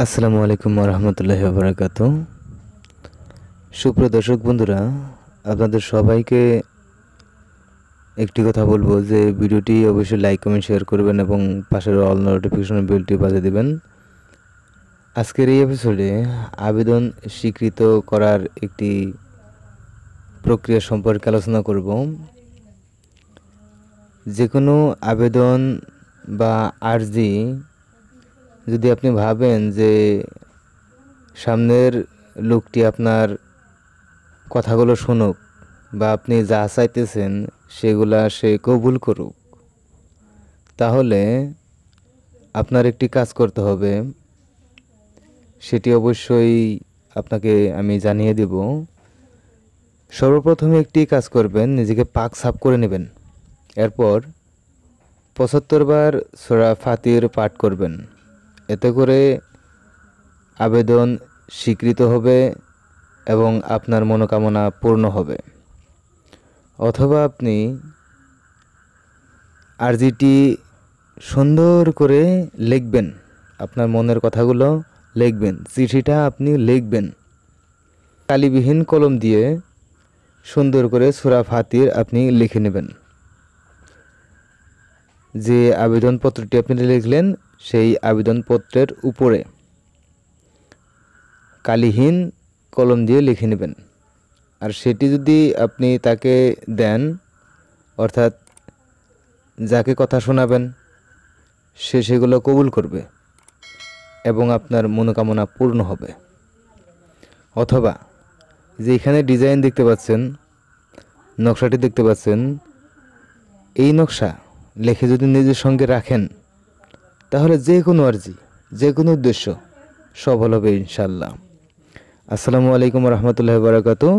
আসসালামু আলাইকুম রহমতুল্লাহি ওয়া বারাকাতুহু। সুপ্রিয় দর্শক বন্ধুরা, আপনাদের সবাইকে একটি কথা বলবো যে ভিডিওটি অবশ্যই লাইক কমেন্ট শেয়ার করবেন এবং পাশের অল নোটিফিকেশন বেলটি বাজিয়ে দিবেন। আজকের এই এপিসোডে আবেদন স্বীকৃত করার একটি প্রক্রিয়া সম্পর্কে আলোচনা করব। যে কোনো আবেদন বা আর্জি যদি আপনি ভাবেন যে সামনের লোকটি আপনার কথাগুলো শুনুক বা আপনি যা চাইতেছেন সেগুলা সে কবুল করুক, তাহলে আপনার একটি কাজ করতে হবে। সেটি অবশ্যই আপনাকে আমি জানিয়ে দেব। সর্বপ্রথমে একটি কাজ করবেন, নিজেকে পাক সাফ করে নেবেন। এরপর ৭৫ বার সূরা ফাতির পাঠ করবেন। এতে করে আবেদন স্বীকৃত হবে এবং আপনার মনোকামনা পূর্ণ হবে। অথবা আপনি আরজিটি সুন্দর করে লিখবেন, আপনার মনের কথাগুলো লিখবেন, চিঠিটা আপনি লিখবেন কালিবিহীন কলম দিয়ে সুন্দর করে সূরা ফাতির আপনি লিখে নেবেন। যে আবেদনপত্রটি আপনি লিখলেন সেই আবেদনপত্রের উপরে কালিহীন কলম দিয়ে লিখে নেবেন। আর সেটি যদি আপনি তাকে দেন, অর্থাৎ যাকে কথা শোনাবেন সে সেগুলো কবুল করবে এবং আপনার মনোকামনা পূর্ণ হবে। অথবা যে এখানে ডিজাইন দেখতে পাচ্ছেন, নকশাটি দেখতে পাচ্ছেন, এই নকশা লিখে যদি নিজের সঙ্গে রাখেন তাহলে যে কোনো আরজি, যে কোনো উদ্দেশ্য সফল হবে ইনশাল্লাহ। আসসালামু আলাইকুম রহমতুল্লাহি ওয়া বারাকাতুহু।